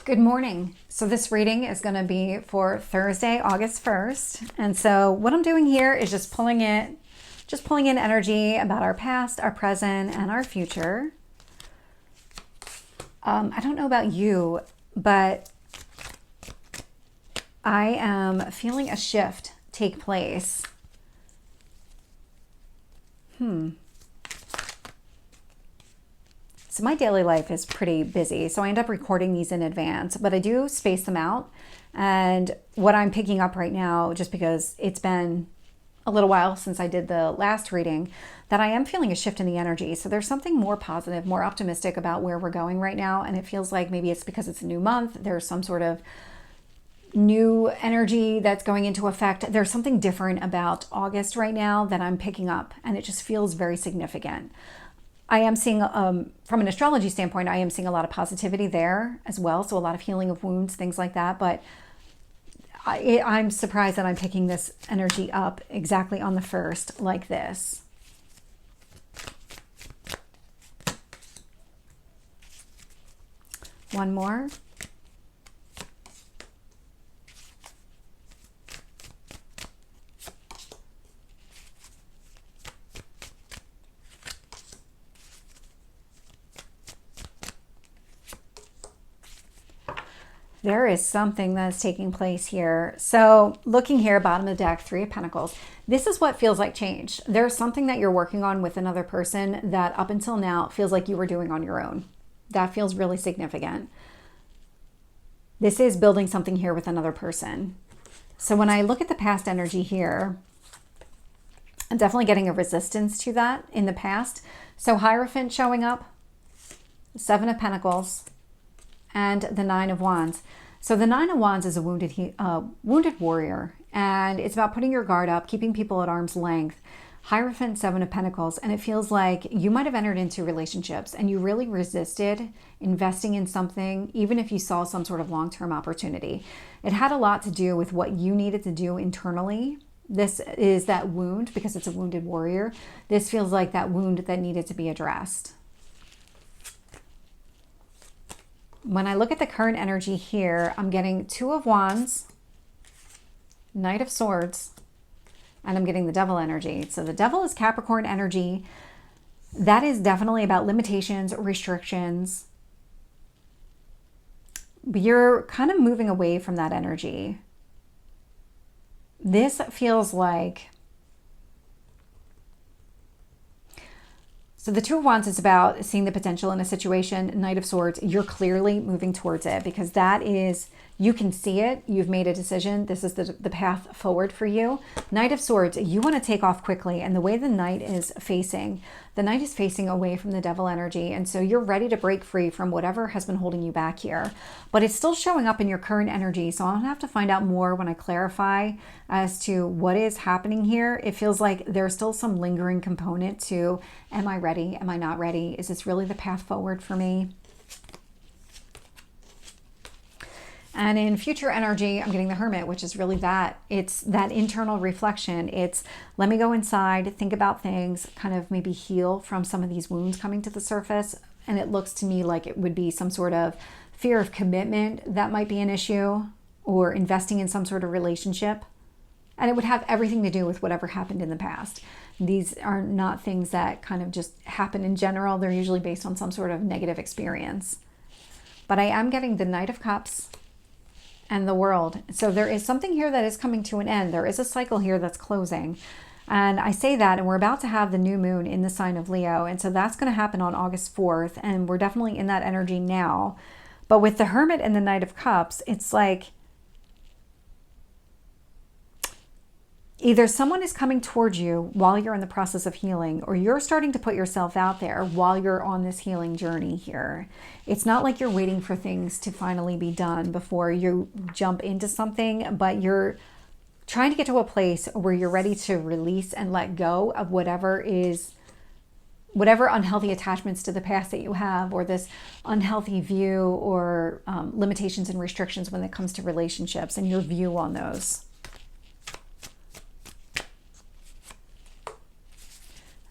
Good morning. So this reading is going to be for Thursday, August 1st. And so what I'm doing here is just pulling in energy about our past, our present, and our future. I don't know about you, but I am feeling a shift take place. So my daily life is pretty busy, so I end up recording these in advance, but I do space them out. And what I'm picking up right now, just because it's been a little while since I did the last reading, that I am feeling a shift in the energy. So there's something more positive, more optimistic about where we're going right now. And it feels like maybe it's because it's a new month. There's some sort of new energy that's going into effect. There's something different about August right now that I'm picking up, and it just feels very significant. I am seeing, from an astrology standpoint, I am seeing a lot of positivity there as well. So a lot of healing of wounds, things like that. But I'm surprised that I'm picking this energy up exactly on the 1st like this. One more. There is something that's taking place here. So looking here, bottom of the deck, 3 of Pentacles. This is what feels like change. There's something that you're working on with another person that up until now feels like you were doing on your own. That feels really significant. This is building something here with another person. So when I look at the past energy here, I'm definitely getting a resistance to that in the past. So Hierophant showing up, 7 of Pentacles, and the 9 of Wands. So the 9 of Wands is a wounded warrior, and it's about putting your guard up, keeping people at arm's length. Hierophant, 7 of Pentacles, and it feels like you might have entered into relationships and you really resisted investing in something, even if you saw some sort of long-term opportunity. It had a lot to do with what you needed to do internally. This is that wound, because it's a wounded warrior. This feels like that wound that needed to be addressed. When I look at the current energy here, I'm getting 2 of Wands, Knight of Swords, and I'm getting the Devil energy. So the Devil is Capricorn energy. That is definitely about limitations, restrictions. But you're kind of moving away from that energy. This feels like... So the 2 of Wands is about seeing the potential in a situation. Knight of Swords, you're clearly moving towards it, because that is, you can see it. You've made a decision. This is the path forward for you. Knight of Swords, you want to take off quickly. And the way the Knight is facing away from the Devil energy. And so you're ready to break free from whatever has been holding you back here. But it's still showing up in your current energy. So I'll have to find out more when I clarify as to what is happening here. It feels like there's still some lingering component to, am I ready? Am I not ready? Is this really the path forward for me? And in future energy, I'm getting the Hermit, which is really that. It's that internal reflection. It's, let me go inside, think about things, kind of maybe heal from some of these wounds coming to the surface. And it looks to me like it would be some sort of fear of commitment that might be an issue, or investing in some sort of relationship. And it would have everything to do with whatever happened in the past. These are not things that kind of just happen in general. They're usually based on some sort of negative experience. But I am getting the Knight of Cups and the World. So there is something here that is coming to an end. There is a cycle here that's closing. And I say that, and we're about to have the new moon in the sign of Leo. And so that's going to happen on August 4th. And we're definitely in that energy now. But with the Hermit and the Knight of Cups, it's like either someone is coming towards you while you're in the process of healing, or you're starting to put yourself out there while you're on this healing journey here. It's not like you're waiting for things to finally be done before you jump into something, but you're trying to get to a place where you're ready to release and let go of whatever unhealthy attachments to the past that you have, or this unhealthy view, or limitations and restrictions when it comes to relationships, and your view on those.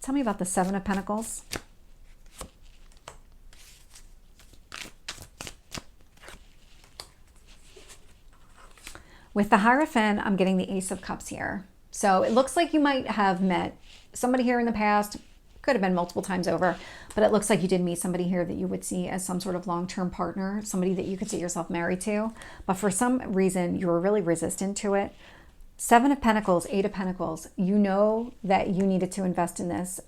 Tell me about the 7 of Pentacles. With the Hierophant, I'm getting the Ace of Cups here. So it looks like you might have met somebody here in the past, could have been multiple times over, but it looks like you did meet somebody here that you would see as some sort of long-term partner, somebody that you could see yourself married to. But for some reason, you were really resistant to it. Seven of Pentacles, Eight of Pentacles. You know that you needed to invest in this.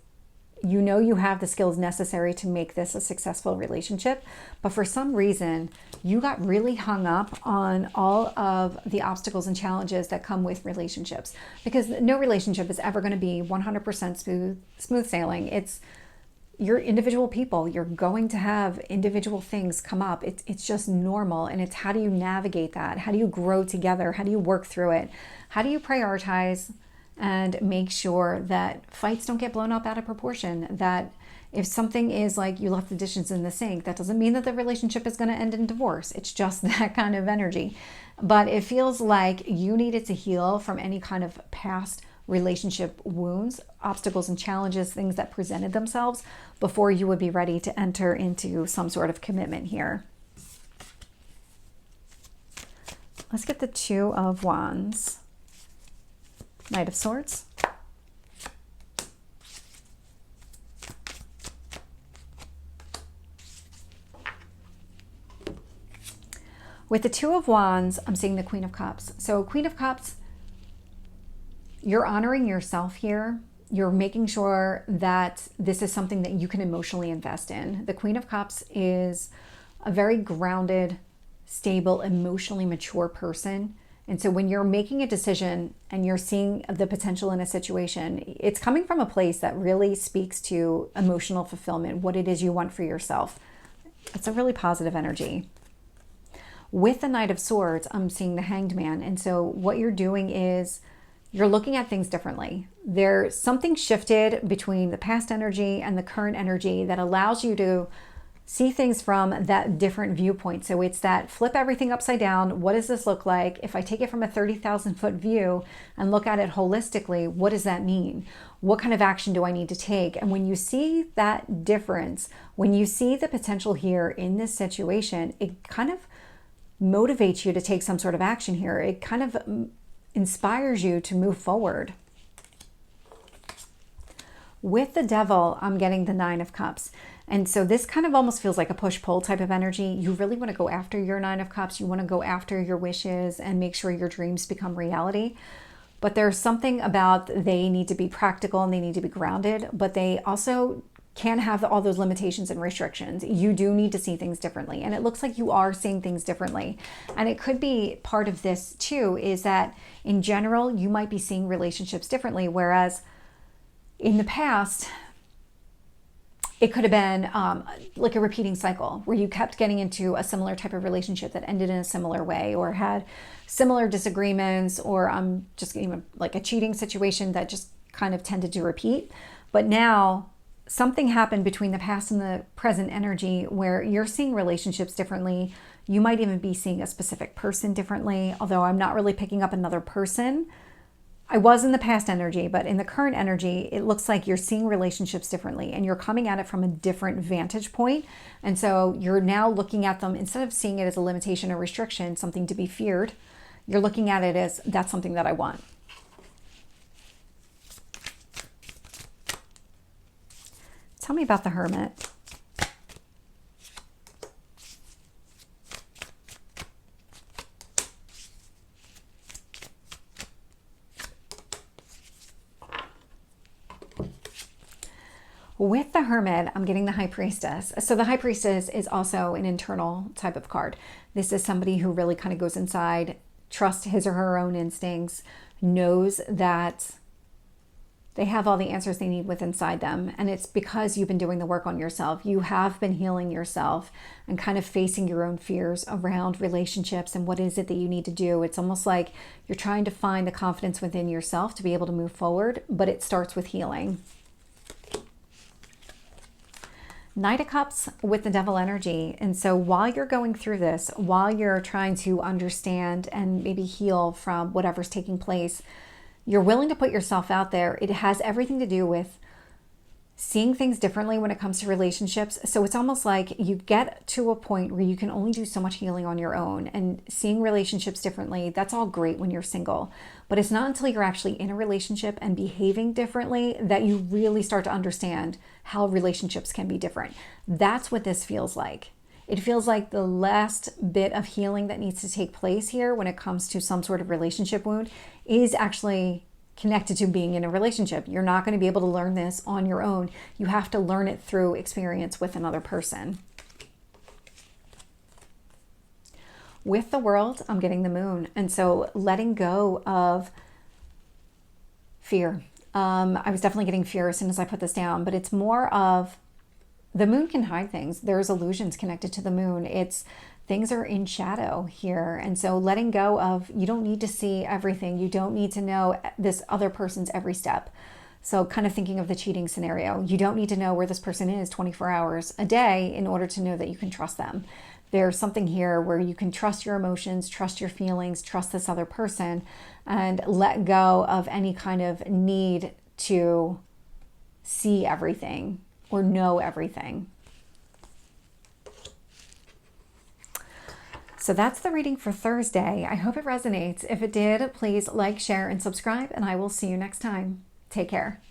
You know you have the skills necessary to make this a successful relationship, but for some reason, you got really hung up on all of the obstacles and challenges that come with relationships, because no relationship is ever going to be 100% smooth sailing. It's you're individual people. You're going to have individual things come up. It's just normal, and it's how do you navigate that? How do you grow together? How do you work through it? How do you prioritize and make sure that fights don't get blown up out of proportion? That if something is like you left the dishes in the sink, that doesn't mean that the relationship is going to end in divorce. It's just that kind of energy. But it feels like you needed to heal from any kind of past relationship wounds, obstacles and challenges, things that presented themselves before you would be ready to enter into some sort of commitment here. Let's get the Two of Wands. Knight of Swords. With the Two of Wands, I'm seeing the Queen of Cups. So Queen of Cups, you're honoring yourself here. You're making sure that this is something that you can emotionally invest in. The Queen of Cups is a very grounded, stable, emotionally mature person. And so when you're making a decision and you're seeing the potential in a situation, it's coming from a place that really speaks to emotional fulfillment, what it is you want for yourself. It's a really positive energy. With the Knight of Swords, I'm seeing the Hanged Man. And so what you're doing is you're looking at things differently. There's something shifted between the past energy and the current energy that allows you to see things from that different viewpoint. So it's that flip everything upside down. What does this look like? If I take it from a 30,000 foot view and look at it holistically, what does that mean? What kind of action do I need to take? And when you see that difference, when you see the potential here in this situation, it kind of motivates you to take some sort of action here. It kind of inspires you to move forward. With the Devil, I'm getting the Nine of Cups. And so this kind of almost feels like a push-pull type of energy. You really want to go after your Nine of Cups. You want to go after your wishes and make sure your dreams become reality. But there's something about they need to be practical and they need to be grounded, but they also can have all those limitations and restrictions. You do need to see things differently. And it looks like you are seeing things differently. And it could be part of this too, is that in general, you might be seeing relationships differently. Whereas in the past, it could have been like a repeating cycle where you kept getting into a similar type of relationship that ended in a similar way, or had similar disagreements, or just even like a cheating situation that just kind of tended to repeat. But now something happened between the past and the present energy where you're seeing relationships differently. You might even be seeing a specific person differently, although I'm not really picking up another person. I was in the past energy, but in the current energy, it looks like you're seeing relationships differently and you're coming at it from a different vantage point. And so you're now looking at them, instead of seeing it as a limitation or restriction, something to be feared, you're looking at it as that's something that I want. Tell me about the Hermit. With the Hermit, I'm getting the High Priestess. So the High Priestess is also an internal type of card. This is somebody who really kind of goes inside, trusts his or her own instincts, knows that they have all the answers they need within inside them. And it's because you've been doing the work on yourself. You have been healing yourself and kind of facing your own fears around relationships and what is it that you need to do. It's almost like you're trying to find the confidence within yourself to be able to move forward, but it starts with healing. Knight of Cups with the Devil energy. And so while you're going through this, while you're trying to understand and maybe heal from whatever's taking place, you're willing to put yourself out there. It has everything to do with seeing things differently when it comes to relationships. So it's almost like you get to a point where you can only do so much healing on your own, and seeing relationships differently, that's all great when you're single. But it's not until you're actually in a relationship and behaving differently that you really start to understand how relationships can be different. That's what this feels like. It feels like the last bit of healing that needs to take place here when it comes to some sort of relationship wound is actually connected to being in a relationship. You're not going to be able to learn this on your own. You have to learn it through experience with another person. With the World, I'm getting the Moon. And so letting go of fear. I was definitely getting fear as soon as I put this down, but it's more of the Moon can hide things. There's illusions connected to the Moon. Things are in shadow here. And so letting go of, you don't need to see everything. You don't need to know this other person's every step. So kind of thinking of the cheating scenario. You don't need to know where this person is 24 hours a day in order to know that you can trust them. There's something here where you can trust your emotions, trust your feelings, trust this other person, and let go of any kind of need to see everything or know everything. So that's the reading for Thursday. I hope it resonates. If it did, please like, share, and subscribe, and I will see you next time. Take care.